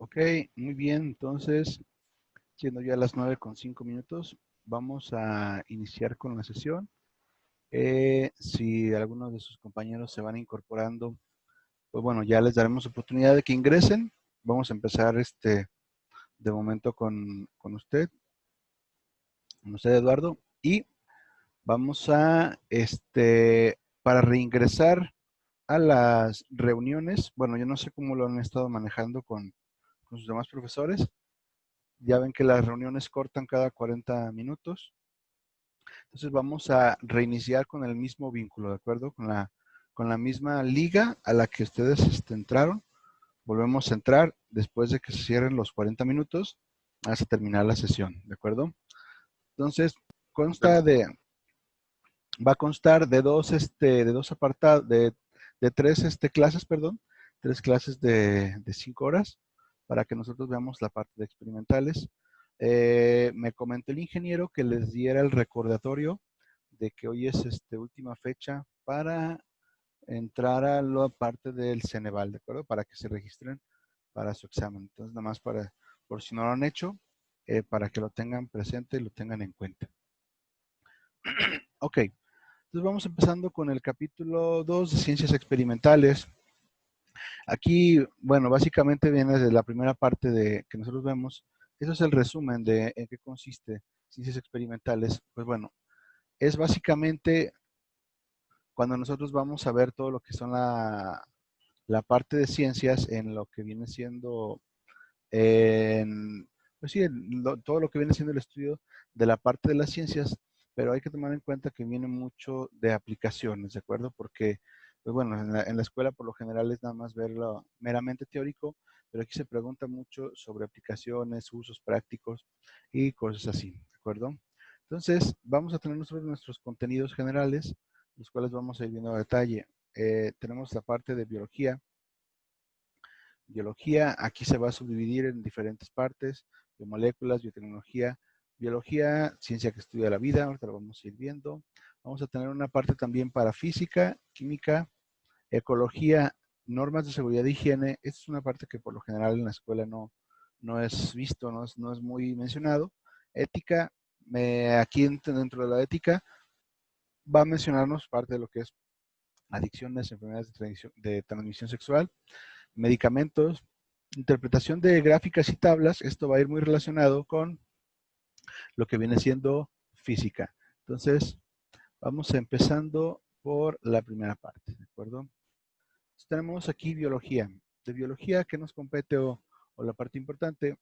Ok, muy bien. Entonces, siendo ya las 9:05, vamos a iniciar con la sesión. Si algunos de sus compañeros se van incorporando, pues bueno, ya les daremos oportunidad de que ingresen. Vamos a empezar de momento con usted, Eduardo, y vamos a, para reingresar a las reuniones. Bueno, yo no sé cómo lo han estado manejando con sus demás profesores. Ya ven que las reuniones cortan cada 40 minutos. Entonces vamos a reiniciar con el mismo vínculo, ¿de acuerdo? Con la misma liga a la que ustedes entraron. Volvemos a entrar después de que se cierren los 40 minutos hasta terminar la sesión, ¿de acuerdo? Entonces, va a constar de dos apartados, de tres clases, perdón, tres clases de 5 horas, para que nosotros veamos la parte de experimentales. Me comentó el ingeniero que les diera el recordatorio de que hoy es última fecha para entrar a la parte del Ceneval, ¿de acuerdo? Para que se registren para su examen. Entonces, nada más por si no lo han hecho, para que lo tengan presente y lo tengan en cuenta. Ok. Entonces vamos empezando con el capítulo 2 de Ciencias Experimentales. Aquí, bueno, básicamente viene de la primera parte de que nosotros vemos. Eso es el resumen de en qué consiste Ciencias Experimentales. Pues bueno, es básicamente cuando nosotros vamos a ver todo lo que son la parte de ciencias en lo que viene siendo, pues sí, todo lo que viene siendo el estudio de la parte de las ciencias, pero hay que tomar en cuenta que viene mucho de aplicaciones, ¿de acuerdo? Porque, pues bueno, en la escuela por lo general es nada más verlo meramente teórico, pero aquí se pregunta mucho sobre aplicaciones, usos prácticos y cosas así, ¿de acuerdo? Entonces, vamos a tener nuestros contenidos generales, los cuales vamos a ir viendo a detalle. Tenemos la parte de biología. Biología, aquí se va a subdividir en diferentes partes: biomoléculas, biotecnología, biología, ciencia que estudia la vida. Ahorita lo vamos a ir viendo. Vamos a tener una parte también para física, química, ecología, normas de seguridad de higiene. Esta es una parte que por lo general en la escuela no es visto, no es muy mencionado. Ética, aquí dentro de la ética va a mencionarnos parte de lo que es adicciones, enfermedades de transmisión sexual, medicamentos, interpretación de gráficas y tablas. Esto va a ir muy relacionado con lo que viene siendo física. Entonces, vamos empezando por la primera parte, ¿de acuerdo? Entonces, tenemos aquí biología. De biología, ¿qué nos compete o la parte importante?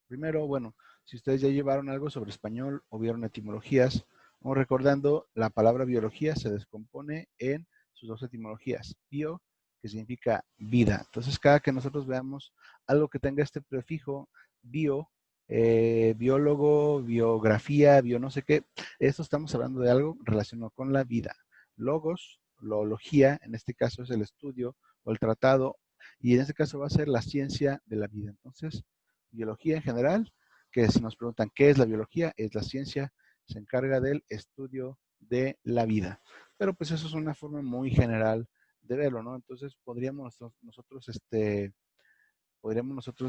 Primero, bueno, si ustedes ya llevaron algo sobre español o vieron etimologías, vamos recordando, la palabra biología se descompone en sus dos etimologías. Bio, que significa vida. Entonces, cada que nosotros veamos algo que tenga este prefijo, bio, biólogo, biografía, bio no sé qué, esto estamos hablando de algo relacionado con la vida. Logos, loología, en este caso es el estudio o el tratado, y en este caso va a ser la ciencia de la vida. Entonces, biología en general, que si nos preguntan qué es la biología, es la ciencia, se encarga del estudio de la vida. Pero pues eso es una forma muy general de verlo, ¿no? Entonces podríamos nosotros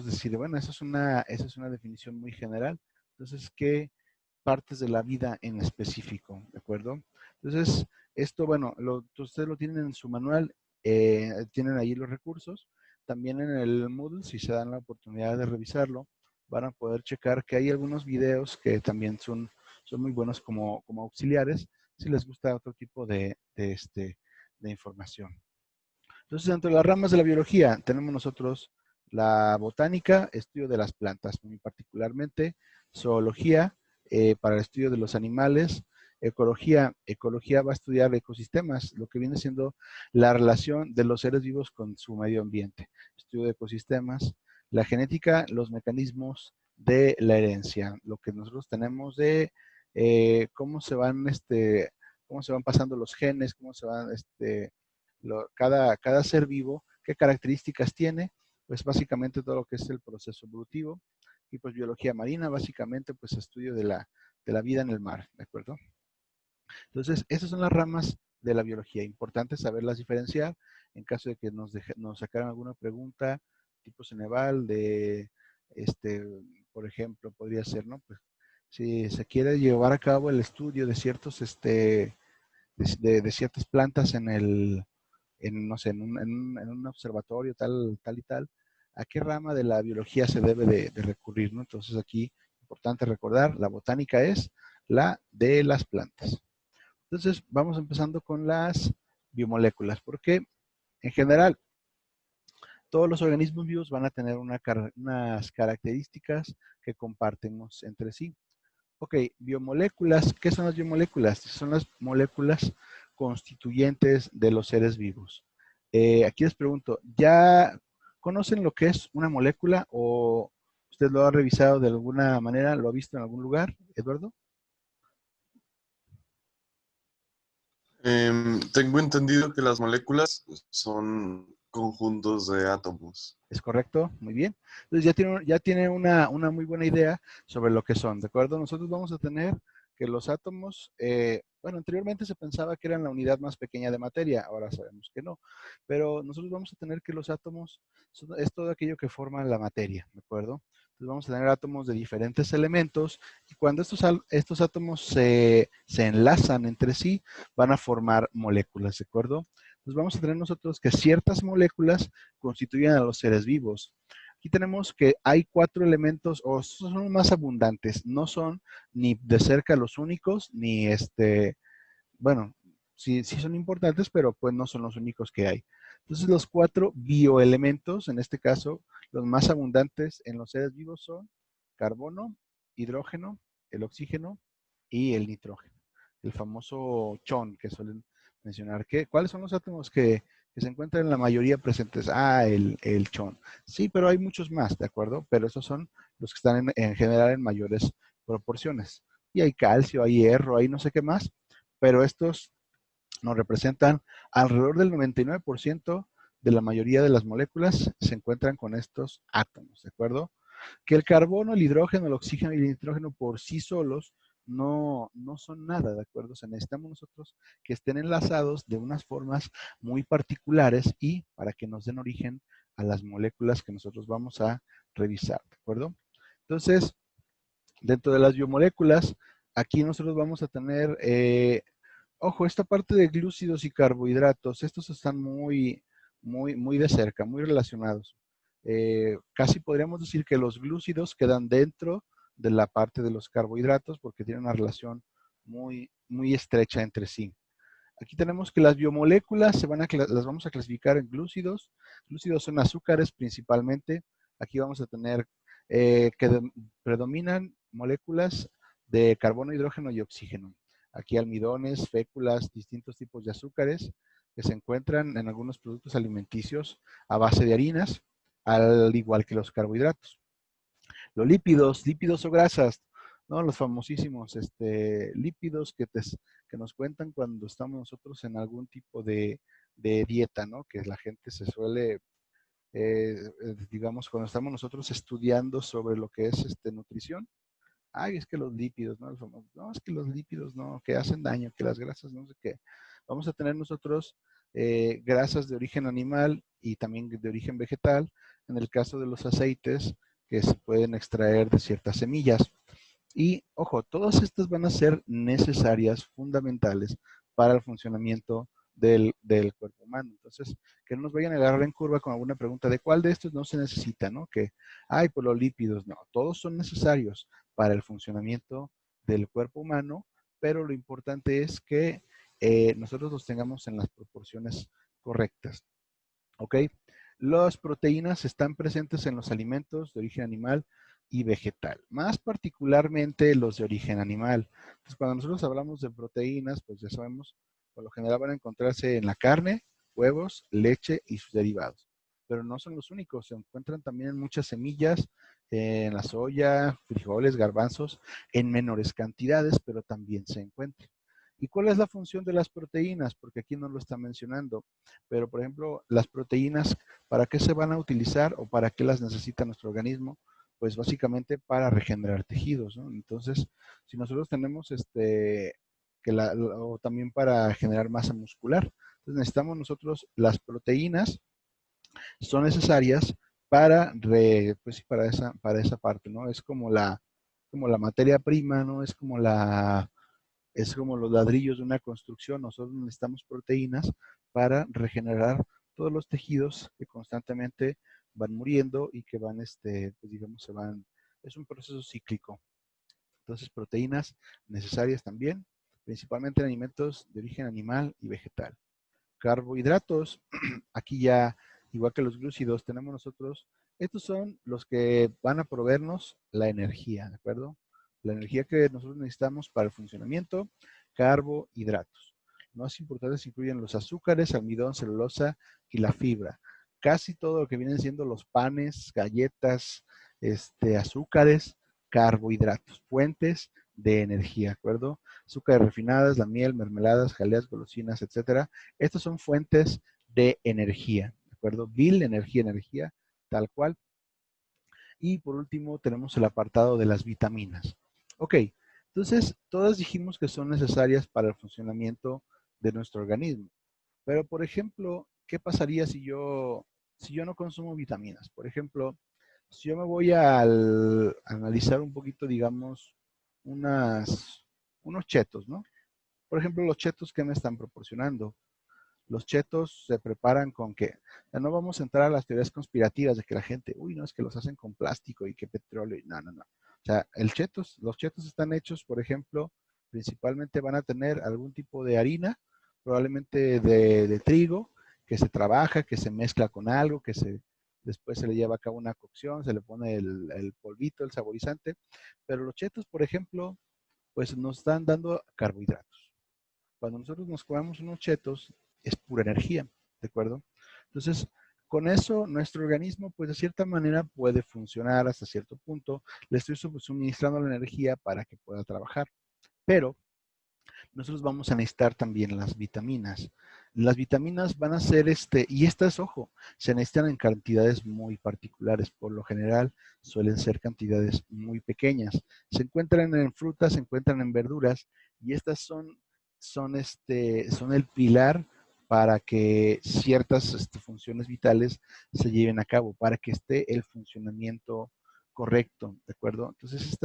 decir, bueno, esa es una definición muy general. Entonces, ¿qué partes de la vida en específico? ¿De acuerdo? Entonces, esto, bueno, ustedes lo tienen en su manual, tienen ahí los recursos. También en el Moodle, si se dan la oportunidad de revisarlo, van a poder checar que hay algunos videos que también son muy buenos como auxiliares, si les gusta otro tipo de información. Entonces, dentro de las ramas de la biología, tenemos nosotros la botánica, estudio de las plantas, muy particularmente, zoología, para el estudio de los animales, ecología va a estudiar ecosistemas, lo que viene siendo la relación de los seres vivos con su medio ambiente, estudio de ecosistemas, la genética, los mecanismos de la herencia, lo que nosotros tenemos de cómo se van pasando los genes, cómo se van, cada ser vivo, qué características tiene, pues básicamente todo lo que es el proceso evolutivo. Y pues biología marina, básicamente pues estudio de la vida en el mar, ¿de acuerdo? Entonces, esas son las ramas de la biología. Importante saberlas diferenciar en caso de que nos sacaran alguna pregunta tipo Ceneval, de, por ejemplo, podría ser, ¿no? Pues si se quiere llevar a cabo el estudio de ciertos, de ciertas plantas en el, no sé, en un observatorio tal, tal y tal, ¿a qué rama de la biología se debe de recurrir, ¿no? Entonces aquí, importante recordar, la botánica es la de las plantas. Entonces, vamos empezando con las biomoléculas, porque en general todos los organismos vivos van a tener unas características que compartimos entre sí. Ok, biomoléculas, ¿qué son las biomoléculas? Son las moléculas constituyentes de los seres vivos. Aquí les pregunto, ¿ya conocen lo que es una molécula o usted lo ha revisado de alguna manera, lo ha visto en algún lugar, Eduardo? Tengo entendido que las moléculas son conjuntos de átomos. ¿Es correcto? Muy bien. Entonces ya tiene una muy buena idea sobre lo que son, ¿de acuerdo? Nosotros vamos a tener que los átomos, bueno, anteriormente se pensaba que eran la unidad más pequeña de materia, ahora sabemos que no, pero nosotros vamos a tener que los átomos es todo aquello que forma la materia, ¿de acuerdo? Entonces vamos a tener átomos de diferentes elementos y cuando estos átomos se enlazan entre sí, van a formar moléculas, ¿de acuerdo? Entonces vamos a tener nosotros que ciertas moléculas constituyen a los seres vivos. Aquí tenemos que hay 4 elementos, o son los más abundantes, no son ni de cerca los únicos, ni bueno, sí son importantes, pero pues no son los únicos que hay. Entonces los 4 bioelementos, en este caso, los más abundantes en los seres vivos son carbono, hidrógeno, el oxígeno y el nitrógeno. El famoso chon que suelen mencionar. ¿Cuáles son los átomos que se encuentran en la mayoría presentes? Ah, el chon. Sí, pero hay muchos más, ¿de acuerdo? Pero esos son los que están en general en mayores proporciones. Y hay calcio, hay hierro, hay no sé qué más, pero estos nos representan alrededor del 99% de la mayoría de las moléculas se encuentran con estos átomos, ¿de acuerdo? Que el carbono, el hidrógeno, el oxígeno y el nitrógeno por sí solos no son nada, ¿de acuerdo? O sea, necesitamos nosotros que estén enlazados de unas formas muy particulares y para que nos den origen a las moléculas que nosotros vamos a revisar, ¿de acuerdo? Entonces, dentro de las biomoléculas, aquí nosotros vamos a tener, ojo, esta parte de glúcidos y carbohidratos, estos están muy de cerca, muy relacionados. Casi podríamos decir que los glúcidos quedan dentro de la parte de los carbohidratos porque tienen una relación muy estrecha entre sí. Aquí tenemos que las biomoléculas las vamos a clasificar en glúcidos. Glúcidos son azúcares principalmente. Aquí vamos a tener predominan moléculas de carbono, hidrógeno y oxígeno. Aquí almidones, féculas, distintos tipos de azúcares que se encuentran en algunos productos alimenticios a base de harinas, al igual que los carbohidratos. Los lípidos o grasas, ¿no? Los famosísimos lípidos que nos cuentan cuando estamos nosotros en algún tipo de dieta, ¿no? Que la gente se suele, digamos, cuando estamos nosotros estudiando sobre lo que es nutrición, ay, es que los lípidos, ¿no? No, es que los lípidos no, que hacen daño, que las grasas no sé qué. Vamos a tener nosotros grasas de origen animal y también de origen vegetal, en el caso de los aceites que se pueden extraer de ciertas semillas. Y, ojo, todas estas van a ser necesarias, fundamentales para el funcionamiento del cuerpo humano. Entonces, que no nos vayan a agarrar en curva con alguna pregunta de cuál de estos no se necesita, ¿no? Que, ay, pues los lípidos, no, todos son necesarios para el funcionamiento del cuerpo humano, pero lo importante es que nosotros los tengamos en las proporciones correctas, ¿ok? Las proteínas están presentes en los alimentos de origen animal y vegetal, más particularmente los de origen animal. Entonces, cuando nosotros hablamos de proteínas, pues ya sabemos, por lo general van a encontrarse en la carne, huevos, leche y sus derivados. Pero no son los únicos, se encuentran también en muchas semillas, en la soya, frijoles, garbanzos, en menores cantidades, pero también se encuentran. ¿Y cuál es la función de las proteínas? Porque aquí no lo está mencionando, pero por ejemplo, las proteínas, ¿para qué se van a utilizar o para qué las necesita nuestro organismo? Pues básicamente para regenerar tejidos, ¿no? Entonces, si nosotros tenemos o también para generar masa muscular, entonces necesitamos nosotros las proteínas, son necesarias para, pues sí, para esa parte, ¿no? Es como la materia prima, ¿no? Es como los ladrillos de una construcción. Nosotros necesitamos proteínas para regenerar todos los tejidos que constantemente van muriendo y que van, pues digamos, es un proceso cíclico. Entonces, proteínas necesarias también, principalmente en alimentos de origen animal y vegetal. Carbohidratos, aquí ya, igual que los glúcidos, tenemos nosotros, estos son los que van a proveernos la energía, ¿de acuerdo? La energía que nosotros necesitamos para el funcionamiento, carbohidratos. Los más importantes incluyen los azúcares, almidón, celulosa y la fibra. Casi todo lo que vienen siendo los panes, galletas, azúcares, carbohidratos, fuentes de energía, ¿de acuerdo? Azúcares refinadas, la miel, mermeladas, jaleas, golosinas, etcétera. Estas son fuentes de energía, ¿de acuerdo? Bill, energía, energía, tal cual. Y por último tenemos el apartado de las vitaminas. Ok, entonces todas dijimos que son necesarias para el funcionamiento de nuestro organismo. Pero por ejemplo, ¿qué pasaría si yo no consumo vitaminas? Por ejemplo, si yo me voy a analizar un poquito, digamos, unos chetos, ¿no? Por ejemplo, los chetos que me están proporcionando. Los chetos se preparan con que, ya no vamos a entrar a las teorías conspirativas de que la gente, uy, no, es que los hacen con plástico y que petróleo, y no, no, no. O sea, los chetos están hechos, por ejemplo, principalmente van a tener algún tipo de harina, probablemente de trigo, que se trabaja, que se mezcla con algo, después se le lleva a cabo una cocción, se le pone el polvito, el saborizante, pero los chetos, por ejemplo, pues nos están dando carbohidratos. Cuando nosotros nos comemos unos chetos, es pura energía, ¿de acuerdo? Entonces, con eso, nuestro organismo, pues de cierta manera puede funcionar hasta cierto punto. Le estoy suministrando la energía para que pueda trabajar. Pero nosotros vamos a necesitar también las vitaminas. Las vitaminas van a ser y estas, ojo, se necesitan en cantidades muy particulares. Por lo general, suelen ser cantidades muy pequeñas. Se encuentran en frutas, se encuentran en verduras, y estas son el pilar para que ciertas funciones vitales se lleven a cabo, para que esté el funcionamiento correcto, ¿de acuerdo? Entonces,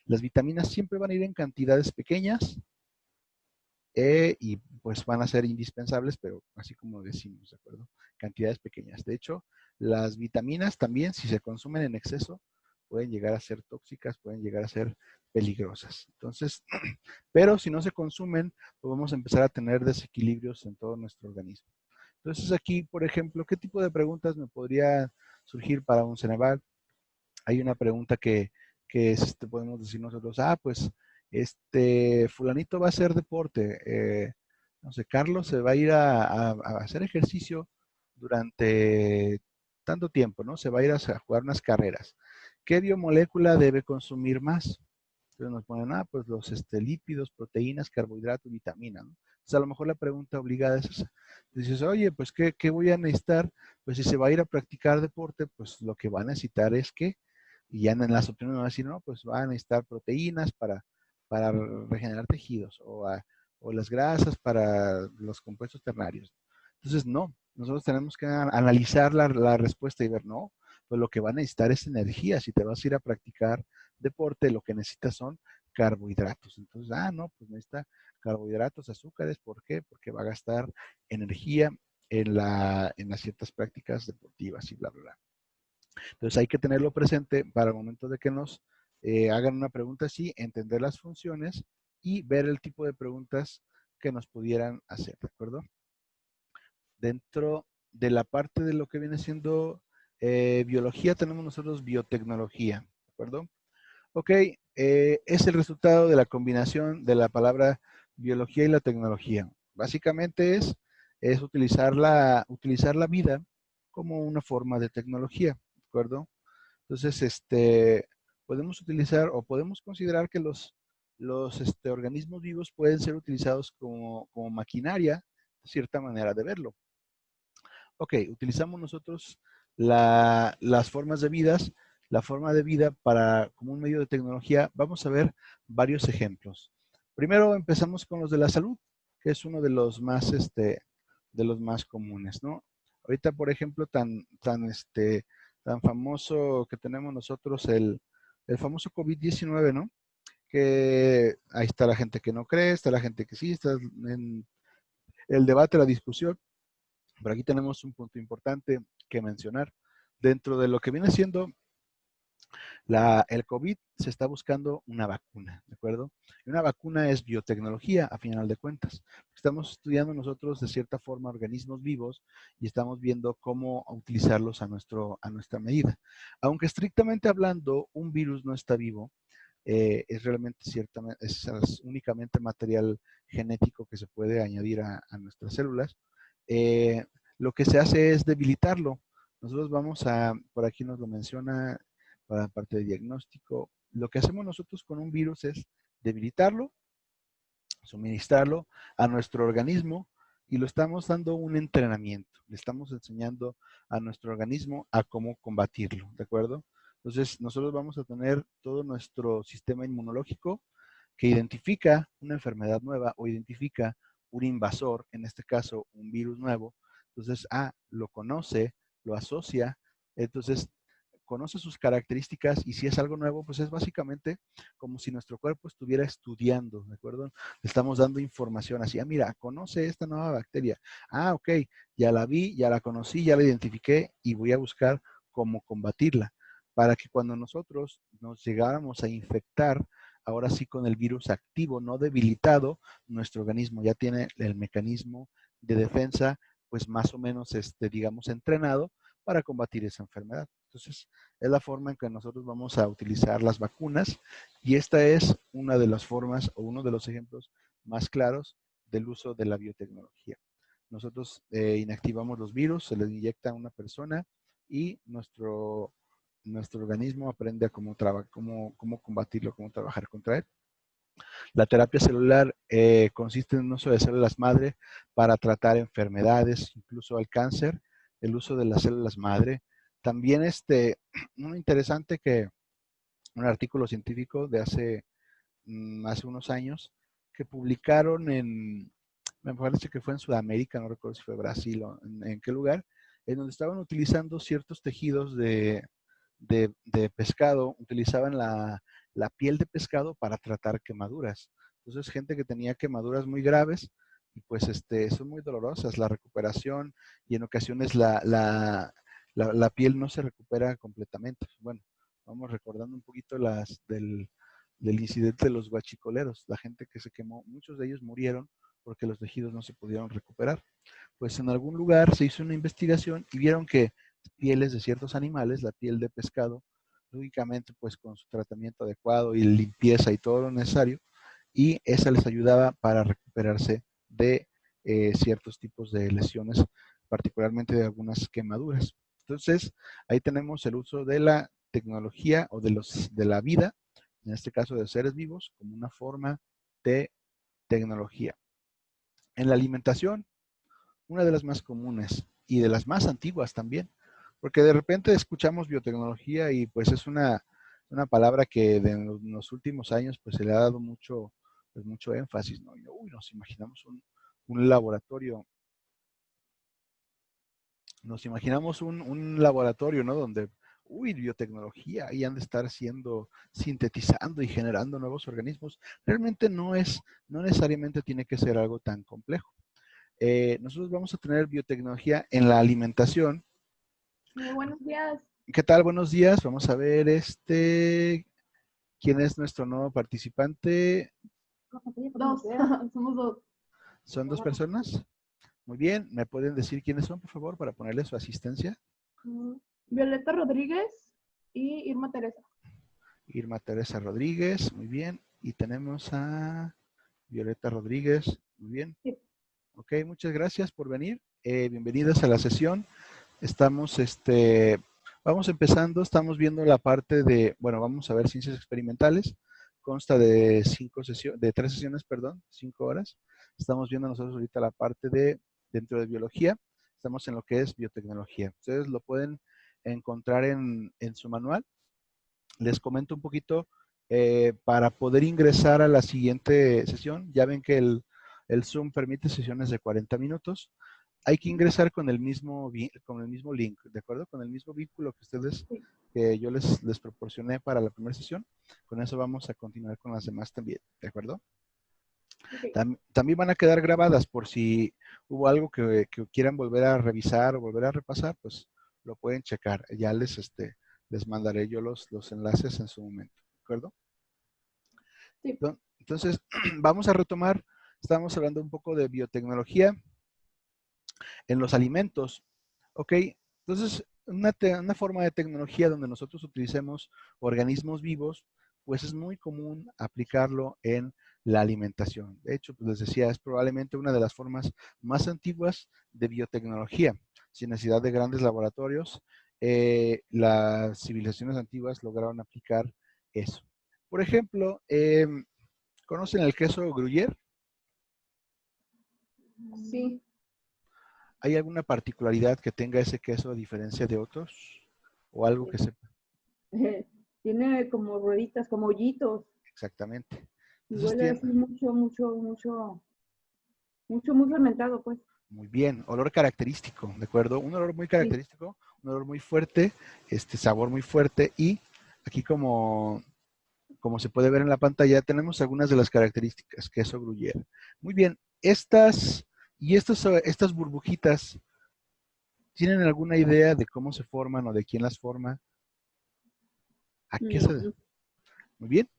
las vitaminas siempre van a ir en cantidades pequeñas, y pues van a ser indispensables, pero así como decimos, ¿de acuerdo? Cantidades pequeñas. De hecho, las vitaminas también, si se consumen en exceso, pueden llegar a ser tóxicas, pueden llegar a ser peligrosas. Entonces, pero si no se consumen, pues vamos a empezar a tener desequilibrios en todo nuestro organismo. Entonces aquí, por ejemplo, ¿qué tipo de preguntas me podría surgir para un Ceneval? Hay una pregunta que podemos decir nosotros, pues fulanito va a hacer deporte, no sé, Carlos se va a ir a hacer ejercicio durante tanto tiempo, ¿no? Se va a ir a jugar unas carreras. ¿Qué biomolécula debe consumir más? Entonces nos ponen, pues los lípidos, proteínas, carbohidratos, vitaminas, ¿no? Entonces a lo mejor la pregunta obligada es esa. Dices, oye, pues ¿qué voy a necesitar? Pues si se va a ir a practicar deporte, pues lo que va a necesitar es que, y ya en las opciones van a decir, no, pues va a necesitar proteínas para regenerar tejidos, o las grasas para los compuestos ternarios. Entonces, no, nosotros tenemos que analizar la respuesta y ver, no, pues lo que va a necesitar es energía. Si te vas a ir a practicar deporte, lo que necesitas son carbohidratos. Entonces, no, pues necesita carbohidratos, azúcares. ¿Por qué? Porque va a gastar energía en las ciertas prácticas deportivas y bla, bla, bla. Entonces hay que tenerlo presente para el momento de que nos hagan una pregunta así, entender las funciones y ver el tipo de preguntas que nos pudieran hacer, ¿de acuerdo? Dentro de la parte de lo que viene siendo biología, tenemos nosotros biotecnología, ¿de acuerdo? Ok, es el resultado de la combinación de la palabra biología y la tecnología. Básicamente es utilizar la vida como una forma de tecnología, ¿de acuerdo? Entonces, podemos utilizar o podemos considerar que los organismos vivos pueden ser utilizados como maquinaria, de cierta manera de verlo. Ok, utilizamos nosotros las formas de vidas, la forma de vida como un medio de tecnología. Vamos a ver varios ejemplos. Primero empezamos con los de la salud, que es uno de los más comunes, ¿no? Ahorita, por ejemplo, tan tan famoso que tenemos nosotros, el famoso COVID-19, ¿no? Que ahí está la gente que no cree, está la gente que sí, está en el debate, la discusión. Pero aquí tenemos un punto importante que mencionar. Dentro de lo que viene siendo el COVID, se está buscando una vacuna, ¿de acuerdo? Y una vacuna es biotecnología, a final de cuentas. Estamos estudiando nosotros, de cierta forma, organismos vivos y estamos viendo cómo utilizarlos a nuestra medida. Aunque estrictamente hablando, un virus no está vivo, es realmente ciertamente, es únicamente material genético que se puede añadir a nuestras células. Eh, lo que se hace es debilitarlo. Nosotros vamos a, por aquí nos lo menciona, para la parte de diagnóstico, lo que hacemos nosotros con un virus es debilitarlo, suministrarlo a nuestro organismo y lo estamos dando un entrenamiento. Le estamos enseñando a nuestro organismo a cómo combatirlo, ¿de acuerdo? Entonces, nosotros vamos a tener todo nuestro sistema inmunológico que identifica una enfermedad nueva o identifica un invasor, en este caso un virus nuevo. Entonces, lo conoce, lo asocia, entonces conoce sus características y si es algo nuevo, pues es básicamente como si nuestro cuerpo estuviera estudiando, ¿de acuerdo? Le estamos dando información así, mira, conoce esta nueva bacteria. Ok, ya la vi, ya la conocí, ya la identifiqué y voy a buscar cómo combatirla para que cuando nosotros nos llegáramos a infectar, ahora sí con el virus activo, no debilitado, nuestro organismo ya tiene el mecanismo de defensa, pues más o menos, digamos, entrenado para combatir esa enfermedad. Entonces, es la forma en que nosotros vamos a utilizar las vacunas y esta es una de las formas o uno de los ejemplos más claros del uso de la biotecnología. Nosotros inactivamos los virus, se les inyecta a una persona y nuestro organismo aprende a cómo combatirlo, cómo trabajar contra él. La terapia celular consiste en el uso de células madre para tratar enfermedades, incluso el cáncer, el uso de las células madre. También muy interesante que un artículo científico de hace unos años que publicaron me parece que fue en Sudamérica, no recuerdo si fue Brasil o en qué lugar, en donde estaban utilizando ciertos tejidos de pescado, utilizaban la piel de pescado para tratar quemaduras. Entonces, gente que tenía quemaduras muy graves y pues son muy dolorosas la recuperación y en ocasiones la piel no se recupera completamente. Bueno, vamos recordando un poquito del incidente de los guachicoleros, la gente que se quemó, muchos de ellos murieron porque los tejidos no se pudieron recuperar. Pues en algún lugar se hizo una investigación y vieron que pieles de ciertos animales, la piel de pescado, lógicamente pues con su tratamiento adecuado y limpieza y todo lo necesario, y esa les ayudaba para recuperarse de ciertos tipos de lesiones, particularmente de algunas quemaduras. Entonces, ahí tenemos el uso de la tecnología o de la vida, en este caso de seres vivos, como una forma de tecnología. En la alimentación, una de las más comunes y de las más antiguas también, porque de repente escuchamos biotecnología y pues es una palabra que en los últimos años pues se le ha dado mucho énfasis, ¿no? Y, nos imaginamos un laboratorio, un laboratorio, ¿no? Donde, biotecnología, y han de estar sintetizando y generando nuevos organismos. Realmente no necesariamente tiene que ser algo tan complejo. Nosotros vamos a tener biotecnología en la alimentación. Buenos días. ¿Qué tal? Buenos días. Vamos a ver quién es nuestro nuevo participante. Dos, somos dos. ¿Son dos personas? Muy bien. ¿Me pueden decir quiénes son, por favor, para ponerle su asistencia? Violeta Rodríguez y Irma Teresa. Irma Teresa Rodríguez, muy bien. Y tenemos a Violeta Rodríguez, muy bien. Sí. Ok, muchas gracias por venir. Bienvenidas a la sesión. Vamos empezando, estamos viendo la parte vamos a ver ciencias experimentales. Consta de 3 sesiones, 5 horas. Estamos viendo nosotros ahorita la parte dentro de biología. Estamos en lo que es biotecnología. Ustedes lo pueden encontrar en su manual. Les comento un poquito para poder ingresar a la siguiente sesión. Ya ven que el Zoom permite sesiones de 40 minutos. hay que ingresar con el mismo link, ¿de acuerdo? Con el mismo vínculo que Sí. que yo les proporcioné para la primera sesión. Con eso vamos a continuar con las demás también, ¿de acuerdo? Ok. También van a quedar grabadas por si hubo algo que quieran volver a revisar o volver a repasar, pues lo pueden checar. Ya les mandaré yo los enlaces en su momento, ¿de acuerdo? Sí. Entonces, vamos a retomar. Estamos hablando un poco de biotecnología en los alimentos. ¿Ok? Entonces, una forma de tecnología donde nosotros utilicemos organismos vivos, pues es muy común aplicarlo en la alimentación. De hecho, pues les decía, es probablemente una de las formas más antiguas de biotecnología. Sin necesidad de grandes laboratorios, las civilizaciones antiguas lograron aplicar eso. Por ejemplo, ¿conocen el queso Gruyère? Sí. ¿Hay alguna particularidad que tenga ese queso a diferencia de otros? ¿O algo que sepa? Tiene como rueditas, como hoyitos. Exactamente. Y Entonces huele tiene, así muy fermentado, pues. muy bien, olor característico, ¿de acuerdo? Un olor muy Sí. característico, un olor muy fuerte, sabor muy fuerte y aquí como se puede ver en la pantalla, tenemos algunas de las características, queso Gruyère. Muy bien, estas burbujitas, ¿tienen alguna idea de cómo se forman o de quién las forma? ¿A qué se No. Muy bien.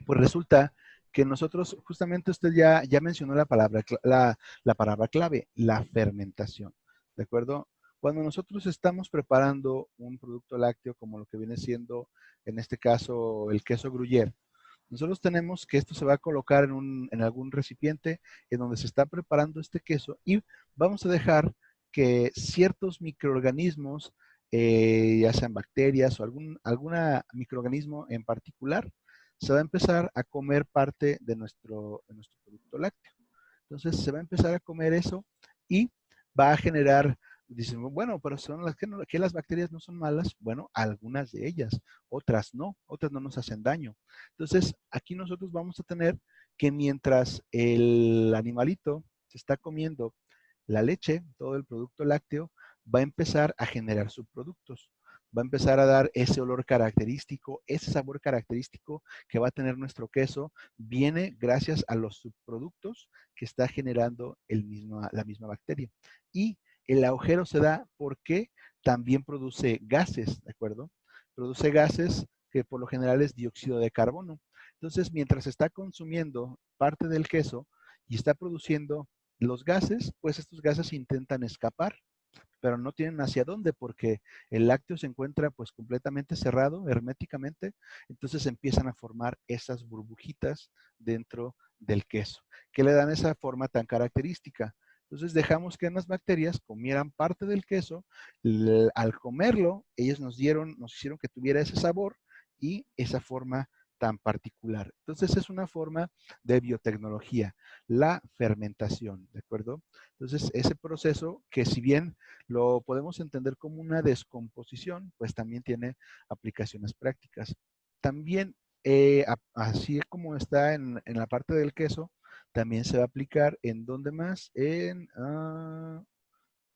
Pues resulta que nosotros, justamente usted ya mencionó la palabra clave, la fermentación, ¿de acuerdo? Cuando nosotros estamos preparando un producto lácteo como lo que viene siendo, en este caso, el queso Gruyère, nosotros tenemos que esto se va a colocar en algún recipiente en donde se está preparando este queso y vamos a dejar que ciertos microorganismos, ya sean bacterias o algún microorganismo en particular, se va a empezar a comer parte de nuestro producto lácteo. Entonces se va a empezar a comer eso y va a generar, dicen, bueno, pero son que las bacterias no son malas. Bueno, algunas de ellas, otras no nos hacen daño. Entonces aquí nosotros vamos a tener que mientras el animalito se está comiendo la leche, todo el producto lácteo, va a empezar a generar subproductos. Va a empezar a dar ese olor característico, ese sabor característico que va a tener nuestro queso, viene gracias a los subproductos que está generando la misma bacteria. Y el agujero se da porque también produce gases, ¿de acuerdo? Produce gases que por lo general es dióxido de carbono. Entonces, mientras está consumiendo parte del queso y está produciendo los gases, pues estos gases intentan escapar, pero no tienen hacia dónde porque el lácteo se encuentra pues completamente cerrado herméticamente, entonces empiezan a formar esas burbujitas dentro del queso, que le dan esa forma tan característica. Entonces dejamos que las bacterias comieran parte del queso, al comerlo, ellos nos hicieron que tuviera ese sabor y esa forma tan particular. Entonces es una forma de biotecnología, la fermentación, ¿de acuerdo? Entonces ese proceso que si bien lo podemos entender como una descomposición, pues también tiene aplicaciones prácticas. También, así como está en la parte del queso, también se va a aplicar en dónde más, a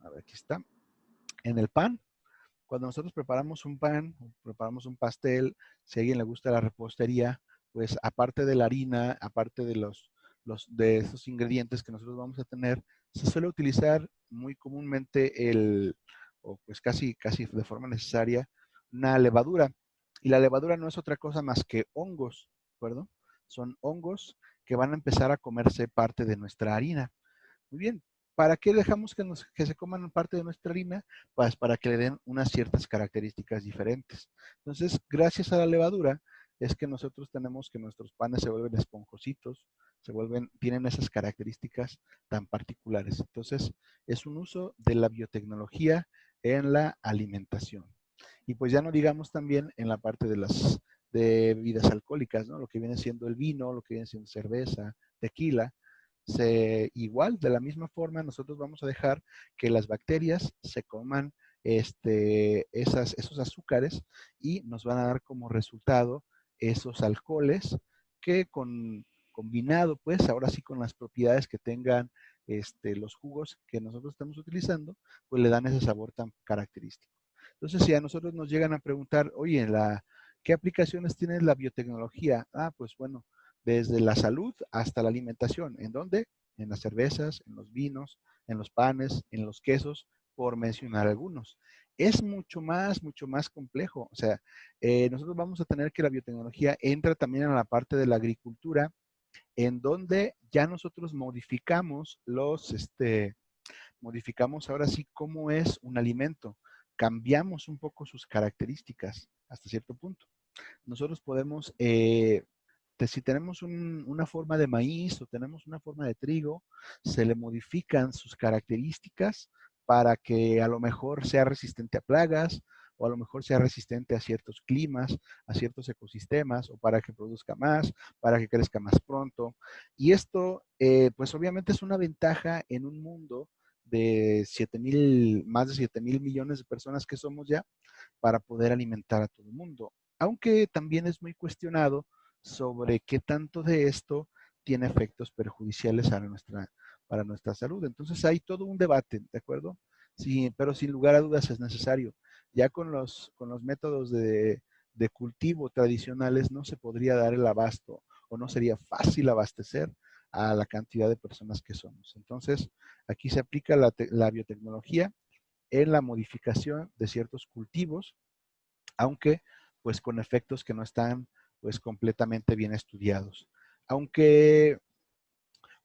ver, aquí está, en el pan. Cuando nosotros preparamos un pan, preparamos un pastel, si a alguien le gusta la repostería, pues aparte de la harina, aparte de de esos ingredientes que nosotros vamos a tener, se suele utilizar muy comúnmente o pues casi de forma necesaria, una levadura. Y la levadura no es otra cosa más que hongos, ¿de acuerdo? Son hongos que van a empezar a comerse parte de nuestra harina. Muy bien. ¿Para qué dejamos que se coman parte de nuestra harina? Pues para que le den unas ciertas características diferentes. Entonces, gracias a la levadura, es que nosotros tenemos que nuestros panes se vuelven esponjositos, tienen esas características tan particulares. Entonces, es un uso de la biotecnología en la alimentación. Y pues ya no digamos también en la parte de bebidas alcohólicas, ¿no? Lo que viene siendo el vino, lo que viene siendo cerveza, tequila, igual, de la misma forma, nosotros vamos a dejar que las bacterias se coman esos azúcares y nos van a dar como resultado esos alcoholes que combinado, pues, ahora sí con las propiedades que tengan los jugos que nosotros estamos utilizando, pues le dan ese sabor tan característico. Entonces, si a nosotros nos llegan a preguntar, oye, ¿qué aplicaciones tiene la biotecnología? Ah, pues bueno, desde la salud hasta la alimentación. ¿En dónde? En las cervezas, en los vinos, en los panes, en los quesos, por mencionar algunos. Es mucho más complejo. O sea, nosotros vamos a tener que la biotecnología entra también en la parte de la agricultura, en donde ya nosotros modificamos ahora sí cómo es un alimento. Cambiamos un poco sus características hasta cierto punto. Nosotros podemos, si tenemos una forma de maíz o tenemos una forma de trigo, se le modifican sus características para que a lo mejor sea resistente a plagas o a lo mejor sea resistente a ciertos climas, a ciertos ecosistemas, o para que produzca más, para que crezca más pronto. Y esto, pues obviamente es una ventaja en un mundo de más de 7,000 millones de personas que somos ya, para poder alimentar a todo el mundo. Aunque también es muy cuestionado sobre qué tanto de esto tiene efectos perjudiciales para nuestra salud. Entonces hay todo un debate, ¿de acuerdo? Sí, pero sin lugar a dudas es necesario. Ya con los métodos de cultivo tradicionales no se podría dar el abasto o no sería fácil abastecer a la cantidad de personas que somos. Entonces, aquí se aplica la biotecnología en la modificación de ciertos cultivos, aunque pues con efectos que no están pues completamente bien estudiados. Aunque,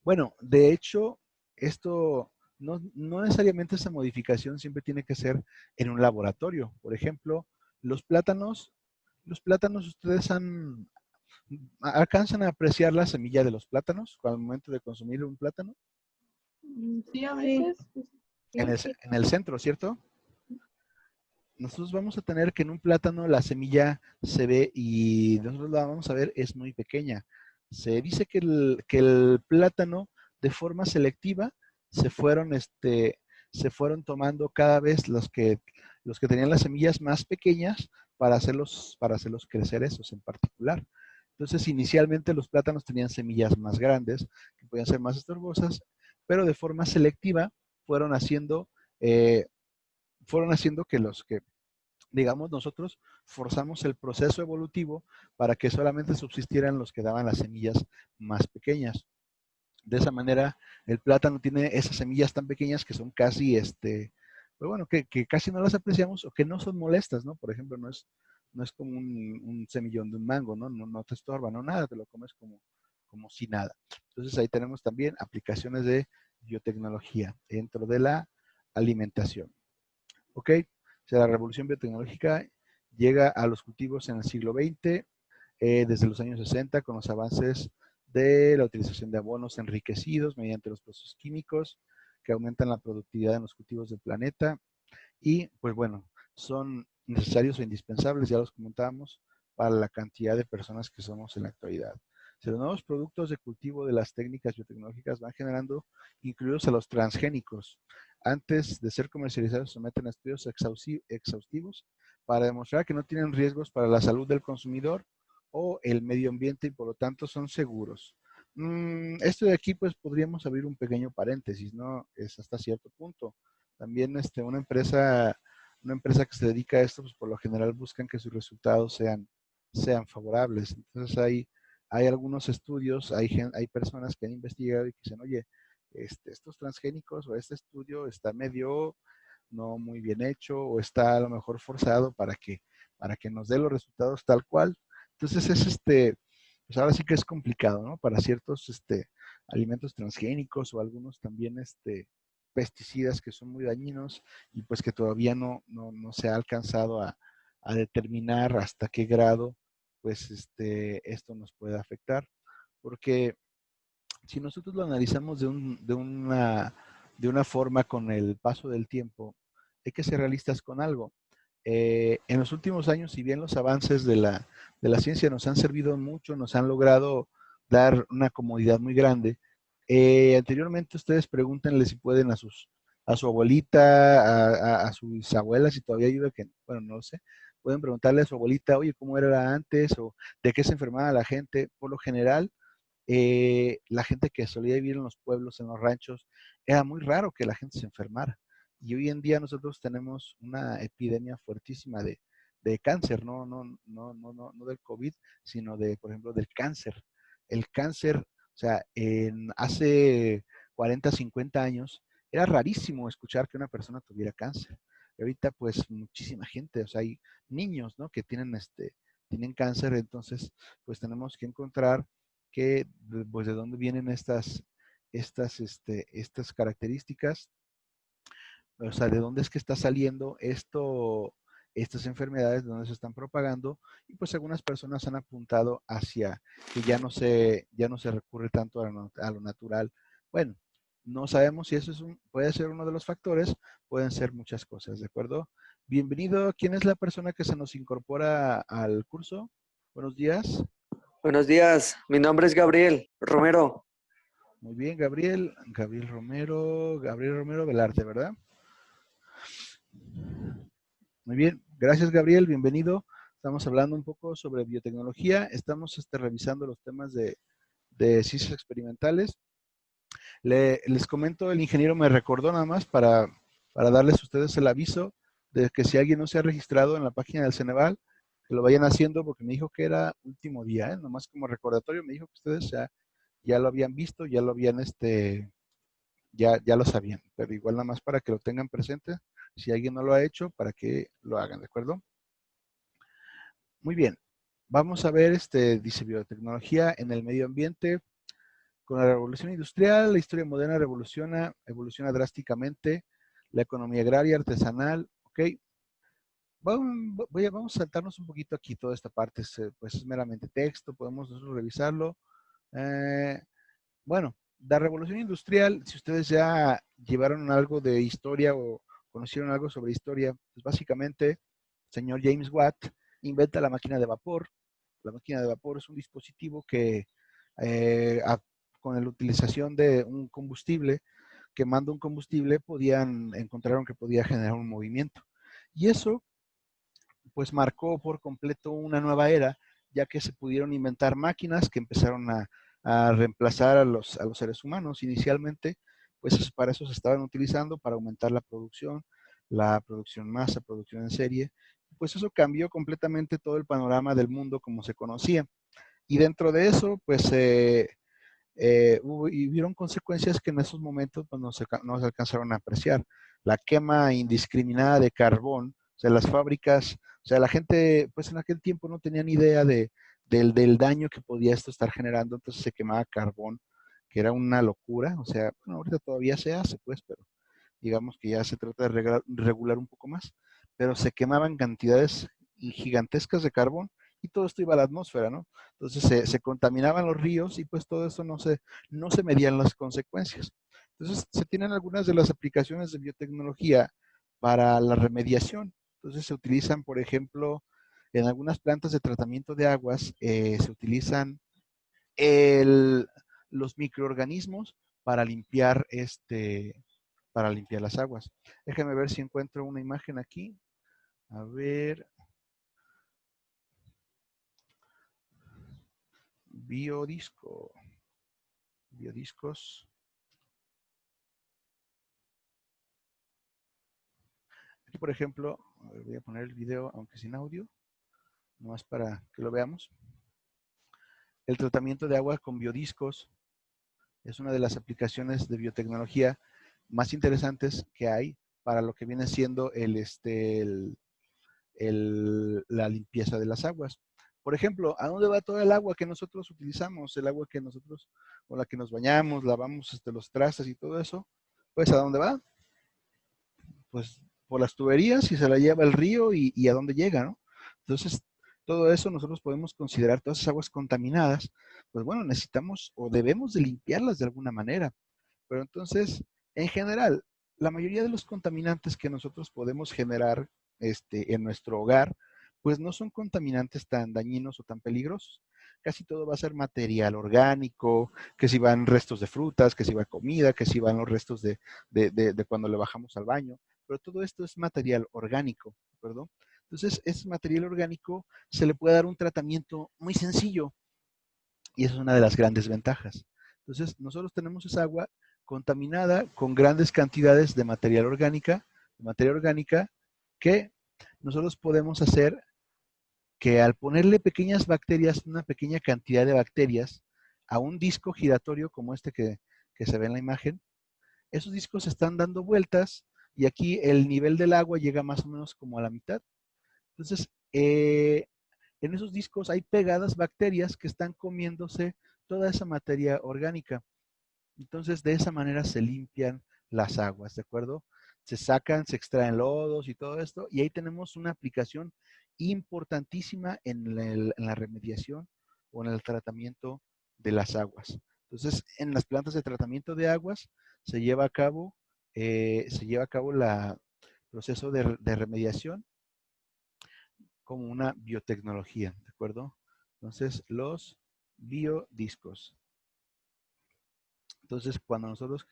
bueno, de hecho, esto no necesariamente esa modificación siempre tiene que ser en un laboratorio. Por ejemplo, los plátanos, ustedes alcanzan a apreciar la semilla de los plátanos al momento de consumir un plátano Sí, a Sí. veces. Pues, sí. en el centro, ¿cierto? Nosotros vamos a tener que en un plátano la semilla se ve y nosotros la vamos a ver, es muy pequeña. Se dice que el plátano de forma selectiva se fueron tomando cada vez los que tenían las semillas más pequeñas para hacerlos crecer esos en particular. Entonces, inicialmente los plátanos tenían semillas más grandes, que podían ser más estorbosas, pero de forma selectiva fueron haciendo, eh, que digamos, nosotros forzamos el proceso evolutivo para que solamente subsistieran los que daban las semillas más pequeñas. De esa manera, el plátano tiene esas semillas tan pequeñas que son casi, pues bueno, que casi no las apreciamos o que no son molestas, ¿no? Por ejemplo, no es como un semillón de un mango, ¿no? No te estorba, no nada, te lo comes como si nada. Entonces ahí tenemos también aplicaciones de biotecnología dentro de la alimentación. ¿Ok? O sea, la revolución biotecnológica llega a los cultivos en el siglo XX, desde los años 60, con los avances de la utilización de abonos enriquecidos mediante los procesos químicos que aumentan la productividad en los cultivos del planeta. Y, pues bueno, son necesarios o indispensables, ya los comentábamos, para la cantidad de personas que somos en la actualidad. Si los nuevos productos de cultivo de las técnicas biotecnológicas van generando, incluidos a los transgénicos, antes de ser comercializados, se someten a estudios exhaustivos para demostrar que no tienen riesgos para la salud del consumidor o el medio ambiente y por lo tanto son seguros. Esto de aquí, pues podríamos abrir un pequeño paréntesis, ¿no? Es hasta cierto punto. También una empresa que se dedica a esto, pues por lo general buscan que sus resultados sean favorables. Entonces hay algunos estudios, hay personas que han investigado y que dicen, oye, estos transgénicos o este estudio está medio no muy bien hecho o está a lo mejor forzado para que nos dé los resultados tal cual. Entonces pues ahora sí que es complicado, ¿no? Para ciertos alimentos transgénicos o algunos también pesticidas que son muy dañinos y pues que todavía no se ha alcanzado a determinar hasta qué grado pues esto nos puede afectar. Porque si nosotros lo analizamos de una forma con el paso del tiempo, hay que ser realistas con algo. En los últimos años, si bien los avances de la ciencia nos han servido mucho, nos han logrado dar una comodidad muy grande, anteriormente ustedes pregúntenle si pueden a su abuelita, a sus abuelas, si todavía ayuda, que, bueno, no lo sé, pueden preguntarle a su abuelita, oye, ¿cómo era antes? O ¿de qué se enfermaba la gente? Por lo general, la gente que solía vivir en los pueblos, en los ranchos, era muy raro que la gente se enfermara. Y hoy en día nosotros tenemos una epidemia fuertísima de cáncer, no del COVID, sino de, por ejemplo, del cáncer. El cáncer, o sea, hace 40, 50 años, era rarísimo escuchar que una persona tuviera cáncer. Y ahorita, pues, muchísima gente, o sea, hay niños, ¿no? Que tienen cáncer, entonces, pues, tenemos que encontrar pues, de dónde vienen estas características, o sea, de dónde es que está saliendo estas enfermedades, de dónde se están propagando, y pues algunas personas han apuntado hacia que ya no se recurre tanto a lo natural. Bueno, no sabemos si eso puede ser uno de los factores, pueden ser muchas cosas, ¿de acuerdo? Bienvenido, ¿quién es la persona que se nos incorpora al curso? Buenos días. Buenos días, mi nombre es Gabriel Romero. Muy bien, Gabriel Romero Velarde, ¿verdad? Muy bien, gracias Gabriel, bienvenido. Estamos hablando un poco sobre biotecnología, estamos revisando los temas de ciencias experimentales. Les comento, el ingeniero me recordó nada más para darles a ustedes el aviso de que si alguien no se ha registrado en la página del Ceneval, que lo vayan haciendo porque me dijo que era último día, ¿eh? Nomás como recordatorio me dijo que ustedes ya lo habían visto, ya lo habían ya lo sabían, pero igual nada más para que lo tengan presente, si alguien no lo ha hecho, para que lo hagan, ¿de acuerdo? Muy bien, vamos a ver, dice biotecnología en el medio ambiente. Con la revolución industrial, la historia moderna evoluciona drásticamente, la economía agraria, artesanal, ¿ok? Vamos a saltarnos un poquito aquí, toda esta parte, pues es meramente texto, podemos nosotros revisarlo. Eh, Bueno, la revolución industrial, si ustedes ya llevaron algo de historia o conocieron algo sobre historia, pues básicamente el señor James Watt inventa la máquina de vapor. La máquina de vapor es un dispositivo que con la utilización de un combustible, quemando un combustible, encontraron que podía generar un movimiento. Y eso pues marcó por completo una nueva era, ya que se pudieron inventar máquinas que empezaron a reemplazar a los seres humanos. Inicialmente, pues para eso se estaban utilizando, para aumentar la producción masa, producción en serie. Pues eso cambió completamente todo el panorama del mundo como se conocía. Y dentro de eso, pues hubieron consecuencias que en esos momentos pues, no se alcanzaron a apreciar. La quema indiscriminada de carbón, o sea, las fábricas, o sea, la gente, pues en aquel tiempo no tenía ni idea del daño que podía esto estar generando, entonces se quemaba carbón, que era una locura, o sea, bueno, ahorita todavía se hace, pues, pero digamos que ya se trata de regular un poco más, pero se quemaban cantidades gigantescas de carbón y todo esto iba a la atmósfera, ¿no? Entonces se contaminaban los ríos y pues todo eso no se medían las consecuencias. Entonces se tienen algunas de las aplicaciones de biotecnología para la remediación. Entonces se utilizan, por ejemplo, en algunas plantas de tratamiento de aguas, se utilizan los microorganismos para limpiar las aguas. Déjame ver si encuentro una imagen aquí. A ver. Biodiscos. Aquí, por ejemplo, voy a poner el video, aunque sin audio, nomás para que lo veamos. El tratamiento de agua con biodiscos es una de las aplicaciones de biotecnología más interesantes que hay para lo que viene siendo la limpieza de las aguas. Por ejemplo, ¿a dónde va toda el agua que nosotros utilizamos? El agua que nosotros, con la que nos bañamos, lavamos los trastes y todo eso. Pues, ¿a dónde va? Pues por las tuberías y se la lleva el río y a dónde llega, ¿no? Entonces, todo eso nosotros podemos considerar, todas esas aguas contaminadas, pues bueno, necesitamos o debemos de limpiarlas de alguna manera. Pero entonces, en general, la mayoría de los contaminantes que nosotros podemos generar en nuestro hogar, pues no son contaminantes tan dañinos o tan peligrosos. Casi todo va a ser material orgánico, que si van restos de frutas, que si va comida, que si van los restos de cuando le bajamos al baño, pero todo esto es material orgánico, ¿verdad? Entonces, ese material orgánico se le puede dar un tratamiento muy sencillo. Y esa es una de las grandes ventajas. Entonces, nosotros tenemos esa agua contaminada con grandes cantidades de materia orgánica que nosotros podemos hacer que al ponerle pequeñas bacterias, una pequeña cantidad de bacterias, a un disco giratorio como este que se ve en la imagen, esos discos están dando vueltas y aquí el nivel del agua llega más o menos como a la mitad. Entonces, en esos discos hay pegadas bacterias que están comiéndose toda esa materia orgánica. Entonces, de esa manera se limpian las aguas, ¿de acuerdo? Se sacan, se extraen lodos y todo esto, y ahí tenemos una aplicación importantísima en la remediación o en el tratamiento de las aguas. Entonces, en las plantas de tratamiento de aguas se lleva a cabo el proceso de remediación como una biotecnología, ¿de acuerdo? Entonces, los biodiscos. Entonces, cuando nosotros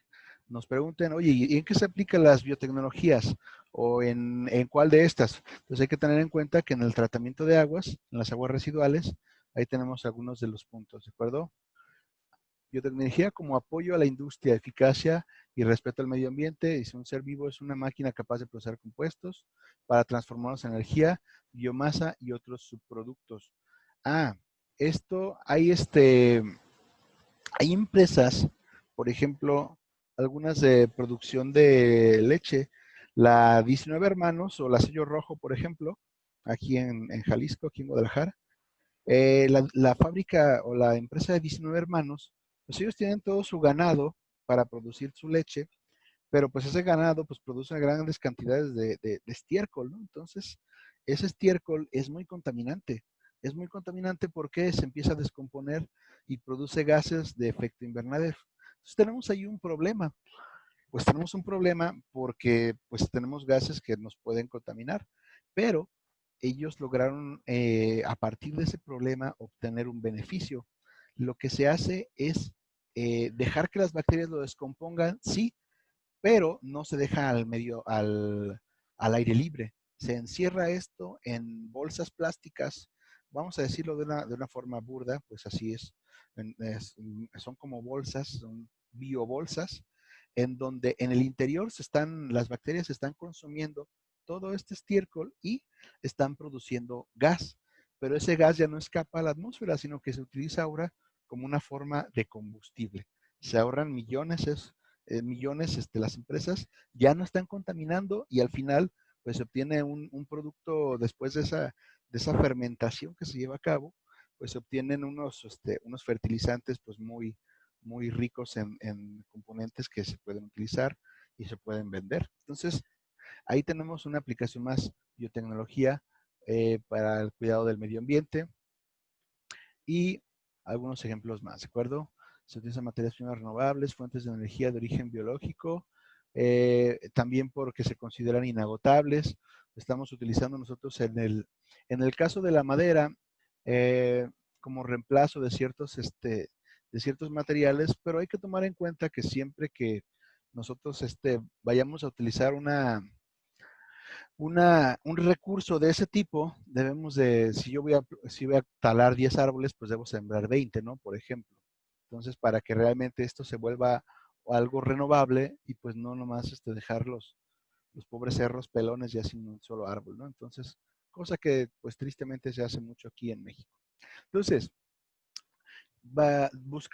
nos pregunten, oye, ¿y en qué se aplican las biotecnologías? ¿O en cuál de estas? Entonces hay que tener en cuenta que en el tratamiento de aguas, en las aguas residuales, ahí tenemos algunos de los puntos, ¿de acuerdo? Biotecnología como apoyo a la industria, eficacia y respeto al medio ambiente. Dice, un ser vivo es una máquina capaz de procesar compuestos para transformarlos en energía, biomasa y otros subproductos. Ah, hay empresas, por ejemplo, algunas de producción de leche, la 19 Hermanos o la Sello Rojo, por ejemplo, aquí en Jalisco, aquí en Guadalajara. La fábrica o la empresa de 19 Hermanos, pues ellos tienen todo su ganado para producir su leche, pero pues ese ganado pues produce grandes cantidades de estiércol, ¿no? Entonces, ese estiércol es muy contaminante. Es muy contaminante porque se empieza a descomponer y produce gases de efecto invernadero. Entonces tenemos ahí un problema. Pues tenemos un problema porque pues tenemos gases que nos pueden contaminar, pero ellos lograron a partir de ese problema obtener un beneficio. Lo que se hace es dejar que las bacterias lo descompongan, sí, pero no se deja al aire libre. Se encierra esto en bolsas plásticas, vamos a decirlo de una forma burda, pues así es. Son como bolsas, son biobolsas, en donde en el interior las bacterias están consumiendo todo este estiércol y están produciendo gas. Pero ese gas ya no escapa a la atmósfera, sino que se utiliza ahora como una forma de combustible. Se ahorran millones las empresas ya no están contaminando y al final pues se obtiene un producto después de esa fermentación que se lleva a cabo, pues se obtienen unos fertilizantes pues muy ricos en componentes que se pueden utilizar y se pueden vender. Entonces, ahí tenemos una aplicación más, biotecnología para el cuidado del medio ambiente y algunos ejemplos más, ¿de acuerdo? Se utilizan materias primas renovables, fuentes de energía de origen biológico, también porque se consideran inagotables. Estamos utilizando nosotros en el caso de la madera, como reemplazo de ciertos materiales, pero hay que tomar en cuenta que siempre que nosotros vayamos a utilizar un recurso de ese tipo, si voy a talar 10 árboles, pues debo sembrar 20, ¿no? Por ejemplo. Entonces, para que realmente esto se vuelva algo renovable y pues no nomás dejar los pobres cerros pelones ya sin un solo árbol, ¿no? Entonces, cosa que pues tristemente se hace mucho aquí en México. Entonces,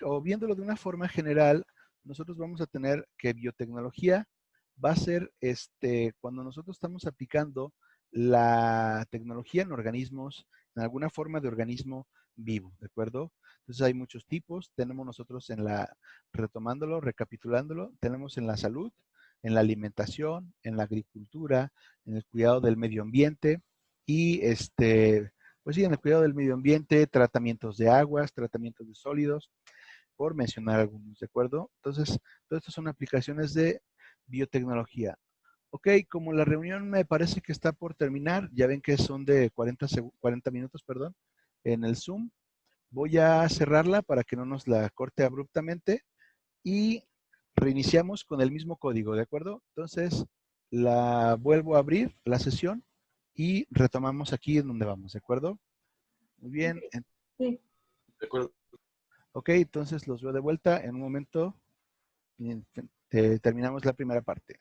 o viéndolo de una forma general, nosotros vamos a tener que biotecnología va a ser cuando nosotros estamos aplicando la tecnología en organismos, en alguna forma de organismo vivo, ¿de acuerdo? Entonces hay muchos tipos, tenemos nosotros retomándolo, recapitulándolo, tenemos en la salud, en la alimentación, en la agricultura, en el cuidado del medio ambiente y pues sí, en el cuidado del medio ambiente, tratamientos de aguas, tratamientos de sólidos, por mencionar algunos, ¿de acuerdo? Entonces, todas estas son aplicaciones de biotecnología. Ok, como la reunión me parece que está por terminar, ya ven que son de 40 minutos, perdón, en el Zoom. Voy a cerrarla para que no nos la corte abruptamente y reiniciamos con el mismo código, ¿de acuerdo? Entonces, la vuelvo a abrir, la sesión, y retomamos aquí en donde vamos, ¿de acuerdo? Muy bien. Sí. De acuerdo. Ok, entonces los veo de vuelta en un momento. Y terminamos la primera parte.